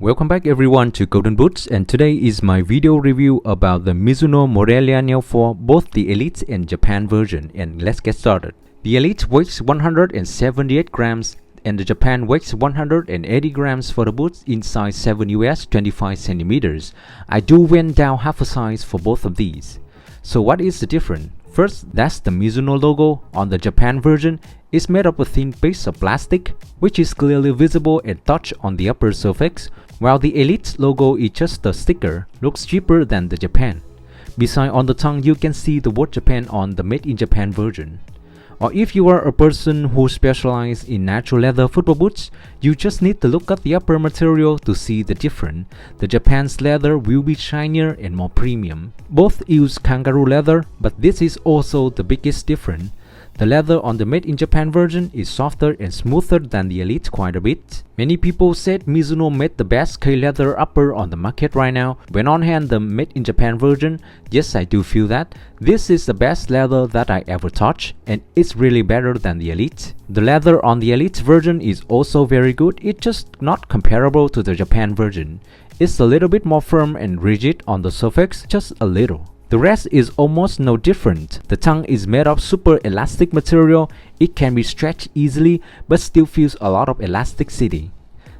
Welcome back everyone to Golden Boots, and today is my video review about the MIZUNO Morelia Neo for both the Elite and Japan version, and let's get started. The Elite weighs 178 grams and the Japan weighs 180 grams for the boots in size 7 US 25 centimeters. I do went down half a size for both of these. So what is the difference? First, that's the MIZUNO logo on the Japan version. Is made of a thin piece of plastic, which is clearly visible and touched on the upper surface, while the Elite logo is just a sticker, looks cheaper than the Japan. Besides, on the tongue you can see the word Japan on the Made in Japan version. Or if you are a person who specializes in natural leather football boots, you just need to look at the upper material to see the difference. The Japan's leather will be shinier and more premium. Both use kangaroo leather, but this is also the biggest difference. The leather on the Made in Japan version is softer and smoother than the Elite quite a bit. Many people said MIZUNO made the best K-leather upper on the market right now. When on hand the Made in Japan version, yes, I do feel that. This is the best leather that I ever touched, and it's really better than the Elite. The leather on the Elite version is also very good, it's just not comparable to the Japan version. It's a little bit more firm and rigid on the surface, just a little. The rest is almost no different. The tongue is made of super elastic material. It can be stretched easily but still feels a lot of elasticity.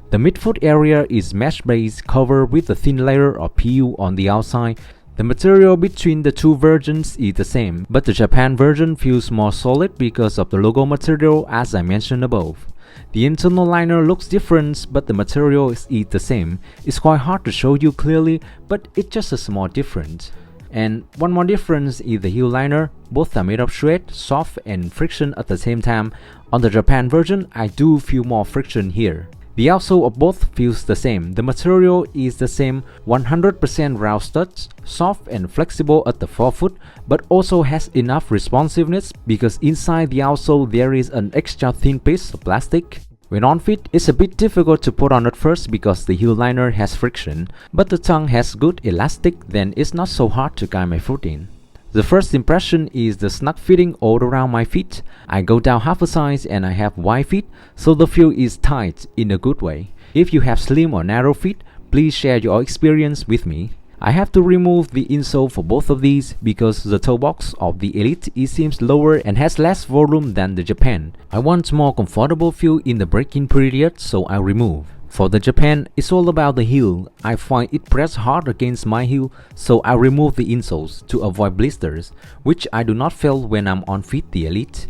The midfoot area is mesh base covered with a thin layer of PU on the outside. The material between the two versions is the same, but the Japan version feels more solid because of the logo material as I mentioned above. The internal liner looks different, but the material is the same. It's quite hard to show you clearly, but it's just a small difference. And one more difference is the heel liner. Both are made of suede, soft and friction at the same time. On the Japan version, I do feel more friction here. The outsole of both feels the same. The material is the same, 100% round studs, soft and flexible at the forefoot, but also has enough responsiveness because inside the outsole there is an extra thin piece of plastic. When on feet, it's a bit difficult to put on at first because the heel liner has friction, but the tongue has good elastic, then it's not so hard to guide my foot in. The first impression is the snug fitting all around my feet. I go down half a size and I have wide feet, so the feel is tight in a good way. If you have slim or narrow feet, please share your experience with me. I have to remove the insole for both of these because the toe box of the Elite seems lower and has less volume than the Japan. I want more comfortable feel in the break-in period, so I remove. For the Japan, it's all about the heel. I find it press hard against my heel, so I remove the insoles to avoid blisters, which I do not feel when I'm on feet the Elite.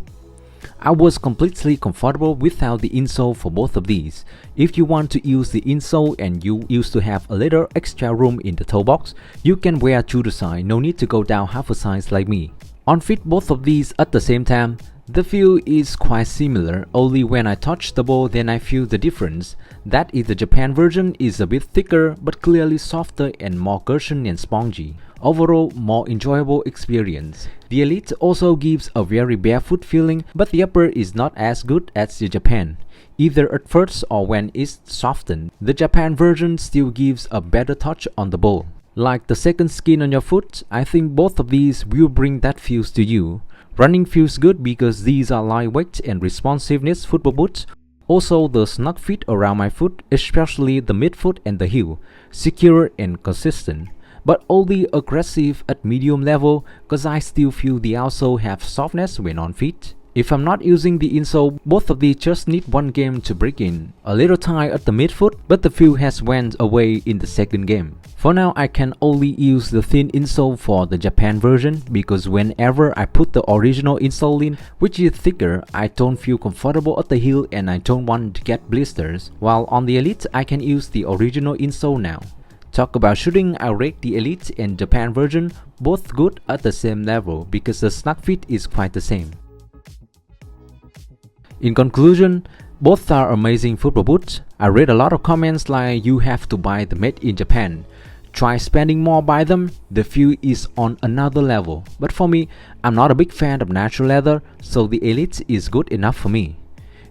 I was completely comfortable without the insole for both of these. If you want to use the insole and you used to have a little extra room in the toe box, you can wear to the side, no need to go down half a size like me. On fit both of these at the same time, the feel is quite similar, only when I touch the ball then I feel the difference. That is, the Japan version is a bit thicker but clearly softer and more cushiony and spongy. Overall, more enjoyable experience. The Elite also gives a very barefoot feeling, but the upper is not as good as the Japan. Either at first or when it's softened, the Japan version still gives a better touch on the ball. Like the second skin on your foot, I think both of these will bring that feels to you. Running feels good because these are lightweight and responsiveness football boots. Also, the snug fit around my foot, especially the midfoot and the heel, secure and consistent. But only aggressive at medium level cause I still feel the outsole have softness when on feet. If I'm not using the insole, both of these just need one game to break in. A little tight at the midfoot, but the feel has went away in the second game. For now, I can only use the thin insole for the Japan version because whenever I put the original insole in, which is thicker, I don't feel comfortable at the heel and I don't want to get blisters. While on the Elite, I can use the original insole now. Talk about shooting, I rate the Elite and Japan version both good at the same level because the snug fit is quite the same. In conclusion, both are amazing football boots. I read a lot of comments like you have to buy the Made in Japan. Try spending more by them, the feel is on another level. But for me, I'm not a big fan of natural leather, so the Elite is good enough for me.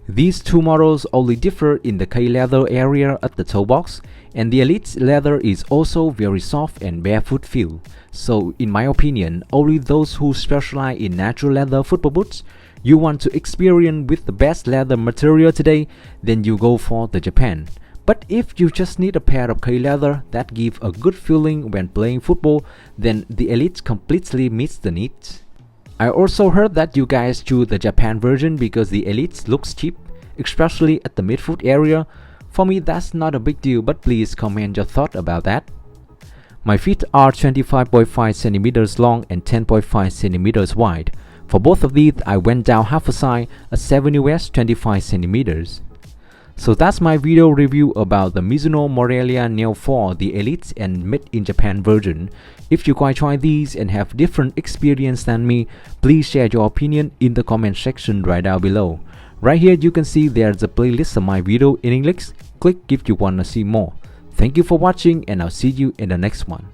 These two models only differ in the K-leather area at the toe box, and the Elite leather is also very soft and barefoot feel. So in my opinion, only those who specialize in natural leather football boots, you want to experience with the best leather material today, then you go for the Japan. But if you just need a pair of K leather that give a good feeling when playing football, then the Elite completely meets the needs. I also heard that you guys choose the Japan version because the Elite looks cheap, especially at the midfoot area. For me, that's not a big deal, but please comment your thought about that. My feet are 25.5 cm long and 10.5 cm wide. For both of these, I went down half a size at 7 US 25 cm. So that's my video review about the MIZUNO MORELIA NEO 4, the Elite and Made in Japan version. If you guys try these and have different experience than me, please share your opinion in the comment section right down below. Right here you can see there's a playlist of my video in English. Click if you wanna see more. Thank you for watching and I'll see you in the next one.